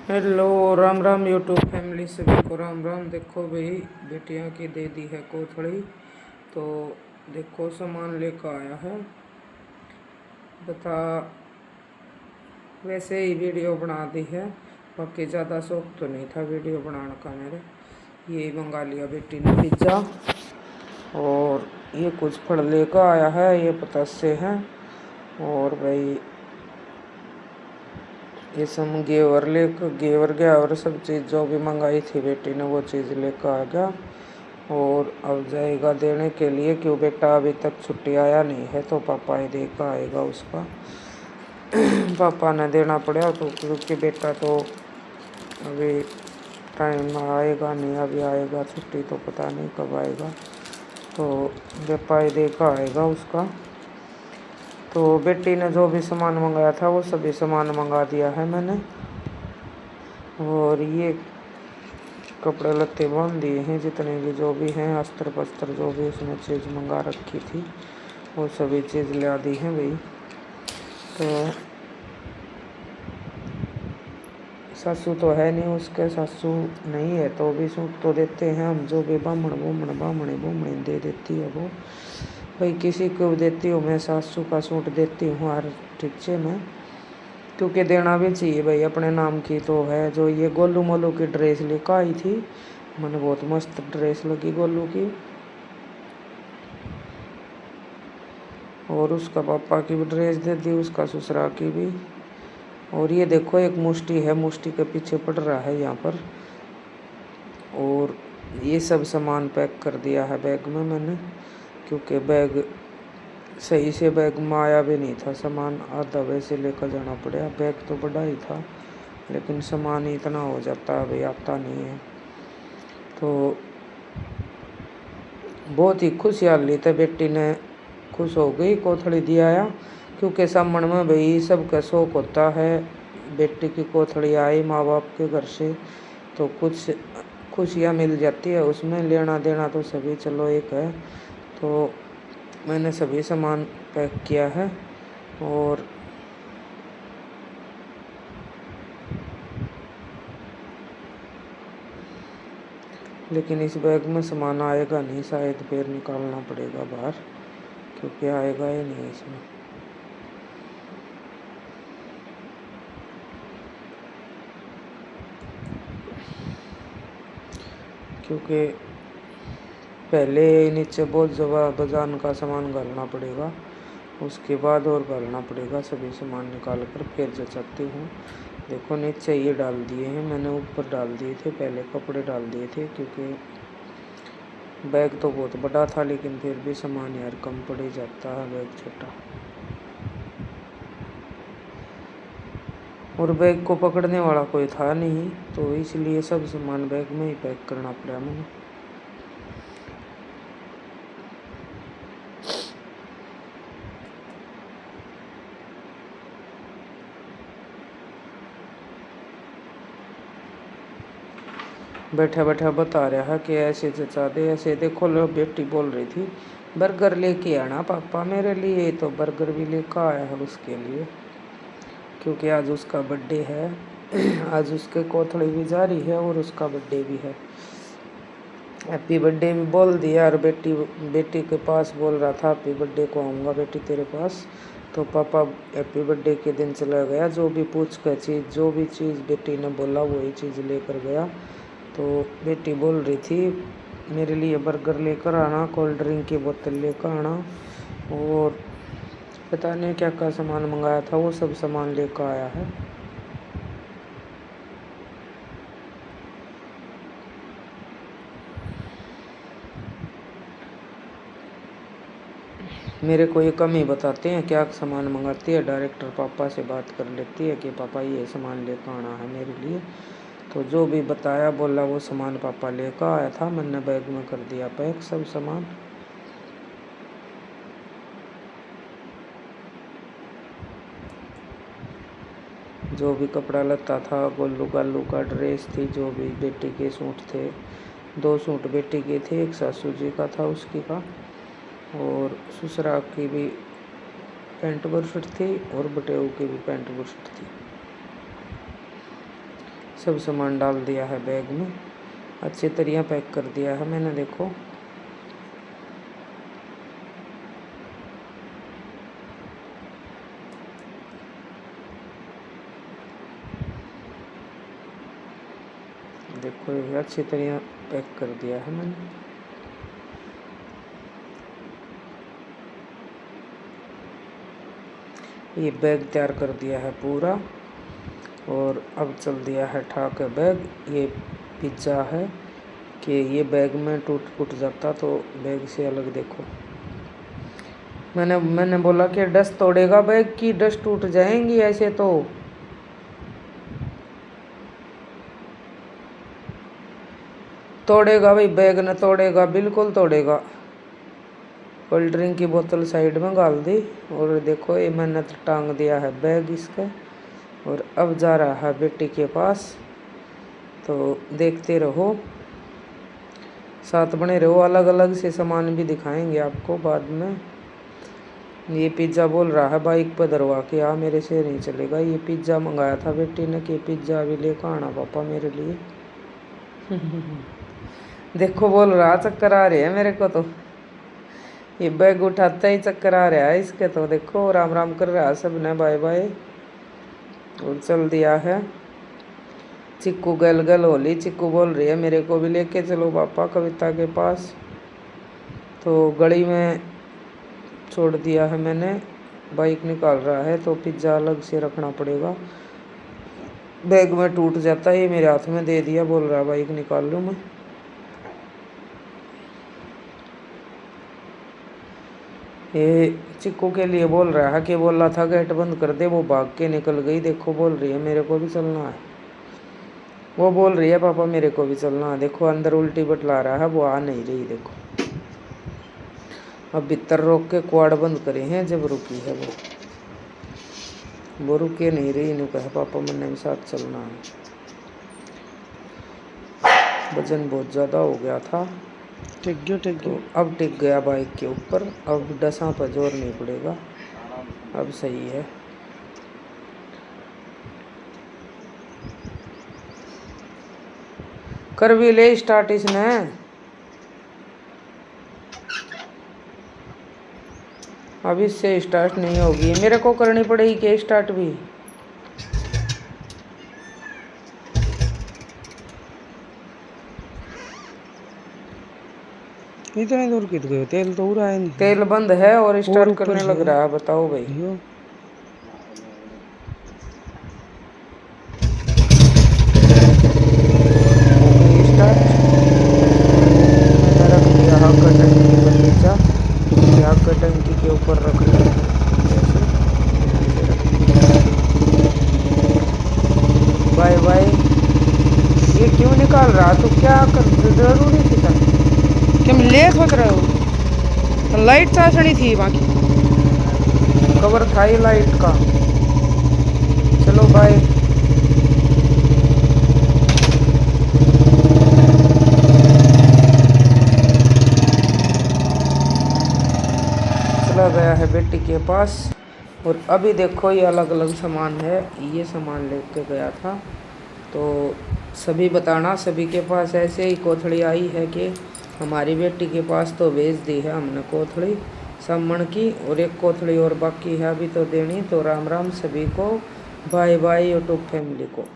Hello, Ram Ram YouTube family सभी को राम राम। देखो भाई, बेटियां की दे दी है कोथड़ी, तो देखो सामान लेकर आया है। बता, वैसे ही वीडियो बना दी है, बाकी ज़्यादा शौक तो नहीं था वीडियो बनाने का मेरे। ये मंगा लिया बेटी ने पिज्ज़ा, और ये कुछ फल लेकर आया है, ये पतासे हैं। और भाई ये सब गेवर गया, और सब चीज़ जो भी मंगाई थी बेटी ने वो चीज़ लेकर आ गया। और अब जाएगा देने के लिए, क्यों बेटा अभी तक छुट्टी आया नहीं है, तो पापा ही देकर आएगा उसका। पापा ने देना पड़ा, तो क्योंकि बेटा तो अभी टाइम आएगा नहीं, अभी आएगा छुट्टी तो पता नहीं कब आएगा, तो पापा ही देकर आएगा उसका। तो बेटी ने जो भी सामान मंगाया था वो सभी सामान मंगा दिया है मैंने। और ये कपड़े लत्ते बांध दिए हैं, जितने भी जो भी हैं, अस्त्र पस्त्र जो भी उसने चीज़ मंगा रखी थी वो सभी चीज़ ला दी है भाई। तो सासू तो है नहीं उसके, सासू नहीं है तो भी सूट तो देते हैं हम, जो भी बामणी दे देती है वो। भाई किसी को देती हूँ मैं, सासू का सूट देती हूँ हर टीचे में, क्योंकि देना भी चाहिए भाई, अपने नाम की तो है। जो ये गोलू मोलू की ड्रेस लेकर आई थी, मैंने बहुत मस्त ड्रेस लगी गोलू की। और उसका पापा की भी ड्रेस दे दी, उसका ससुरा की भी। और ये देखो एक मुष्टी है, मुष्टी के पीछे पड़ रहा है यहाँ पर। और ये सब सामान पैक कर दिया है बैग में मैंने, क्योंकि बैग सही से बैग में आया भी नहीं था सामान, आधा वैसे लेकर जाना पड़ा। बैग तो बड़ा ही था, लेकिन सामान ही इतना हो जाता है भाई, आता नहीं है। तो बहुत ही खुशहाली थे, बेटी ने खुश हो गई, कोथड़ी दिया आया, क्योंकि सामने में भाई सबका शौक होता है। बेटी की कोथड़ी आई माँ बाप के घर से, तो कुछ खुशियाँ मिल जाती है उसमें। लेना देना तो सभी चलो एक है। तो मैंने सभी सामान पैक किया है, और लेकिन इस बैग में सामान आएगा नहीं शायद, फिर निकालना पड़ेगा बाहर, क्योंकि आएगा ही नहीं इसमें। क्योंकि पहले नीचे बहुत जगह बजान का सामान डालना पड़ेगा, उसके बाद और डालना पड़ेगा सभी सामान निकाल कर, फिर जचाती हूँ। देखो नीचे ये डाल दिए हैं मैंने, ऊपर डाल दिए थे, पहले कपड़े डाल दिए थे, क्योंकि बैग तो बहुत बड़ा था, लेकिन फिर भी सामान यार कम पड़ ही जाता है, बैग छोटा। और बैग को पकड़ने वाला कोई था नहीं, तो इसलिए सब सामान बैग में ही पैक करना पड़ा मुझे। बैठा बैठा बता रहा है कि ऐसे जचा दे, ऐसे। देखो लो, बेटी बोल रही थी बर्गर लेके आना पापा मेरे लिए, तो बर्गर भी लेकर आया है उसके लिए, क्योंकि आज उसका बर्थडे है। आज उसके कोथड़ी भी जारी है और उसका बर्थडे भी है। हैप्पी बर्थडे भी बोल दिया, और बेटी के पास बोल रहा था हैप्पी बर्थडे को आऊँगा बेटी तेरे पास। तो पापा हैप्पी बर्थडे के दिन चला गया, जो भी पूछ कर चीज़, जो भी चीज़ बेटी ने बोला वही चीज़ लेकर गया। तो बेटी बोल रही थी मेरे लिए बर्गर लेकर आना, कोल्ड ड्रिंक की बोतल लेकर आना, और पता नहीं क्या क्या सामान मंगाया था, वो सब सामान लेकर आया है। मेरे को ये कम ही बताते हैं क्या सामान मंगाती है, डायरेक्टर पापा से बात कर लेती है कि पापा ये सामान लेकर आना है मेरे लिए। तो जो भी बताया बोला वो सामान पापा लेकर आया था, मैंने बैग में कर दिया पैक सब सामान। जो भी कपड़ा लत्ता था, गोलू गालू का ड्रेस थी, जो भी बेटी के सूट थे, 2 सूट बेटी के थे, एक सासू जी का था उसकी का, और ससुरा की भी पैंट बुशर्ट थी, और बटेऊ की भी पैंट बुशर्ट थी। सब सामान डाल दिया है बैग में, अच्छी तरह पैक कर दिया है मैंने। देखो देखो ये अच्छी तरह पैक कर दिया है मैंने। ये बैग तैयार कर दिया है पूरा, और अब चल दिया है ठाक बैग। ये पिज्ज़ा है कि ये बैग में टूट फूट जाता तो बैग से अलग। देखो मैंने बोला कि डस्ट तोड़ेगा बैग की, डस्ट टूट जाएंगी ऐसे तो। तोड़ेगा भाई, बैग न तोड़ेगा, बिल्कुल तोड़ेगा। कोल्ड ड्रिंक की बोतल साइड में डाल दी, और देखो ये मैंने टांग दिया है बैग इसका, और अब जा रहा है बेटी के पास। तो देखते रहो, साथ बने रहो, अलग अलग से सामान भी दिखाएंगे आपको बाद में। ये पिज़्ज़ा बोल रहा है बाइक पर धरवा के आ, मेरे से नहीं चलेगा। ये पिज़्ज़ा मंगाया था बेटी ने कि पिज़्ज़ा भी लेकर आना पापा मेरे लिए। देखो बोल रहा चक्कर आ रहे हैं मेरे को तो, ये बैग उठाता ही चक्कर आ रहा है इसके तो। देखो राम राम कर रहा है सबने, बाय बाय, और चल दिया है। चिक्कू गल गल होली, चिक्कू बोल रही है मेरे को भी लेके चलो पापा कविता के पास। तो गली में छोड़ दिया है मैंने, बाइक निकाल रहा है तो पिज़्ज़ा अलग से रखना पड़ेगा, बैग में टूट जाता है। ये मेरे हाथ में दे दिया, बोल रहा बाइक निकाल लूँ मैं। ये चिक्कू के लिए बोल रहा है कि बोला था गेट बंद कर दे, वो भाग के निकल गई। देखो बोल रही है मेरे को भी चलना है, वो बोल रही है पापा मेरे को भी चलना है। देखो अंदर उल्टी बटला रहा है, वो आ नहीं रही। देखो अब भीतर रोक के क्वाड बंद करे हैं, जब रुकी है वो रुके नहीं रही। इन्हें कहा पापा मैंने भी साथ चलना है। वजन बहुत ज़्यादा हो गया था, टिक गया तो अब टिक गया बाइक के ऊपर। अब डसा पर जोर नहीं पड़ेगा, अब सही है। कर भी ले स्टार्ट इसने, अब इससे स्टार्ट नहीं होगी, मेरे को करनी पड़ेगी कि स्टार्ट भी। इतने दूर कित गए, तेल तो उड़ा है नहीं। तेल बंद है और स्टार्ट करने लग रहा है, बताओ भाई। स्टार्ट मैंने रख दिया हक टंकी पर नीचा, हक टंकी के ऊपर रख लिया। Bye bye. ये क्यों निकाल रहा, तो क्या कर जरूरी थी था कि हम ले खत रहे हो, लाइट चाशनी थी बाकी कवर था ही लाइट का। चलो बाय। चला गया है बेटी के पास, और अभी देखो ये अलग अलग सामान है, ये सामान लेके गया था। तो सभी बताना, सभी के पास ऐसे ही कोथड़ी आई है कि हमारी बेटी के पास तो भेज दी है हमने कोथड़ी सामान की, और एक कोथड़ी और बाकी है अभी तो देनी। तो राम राम सभी को, बाय बाय यूट्यूब फैमिली को।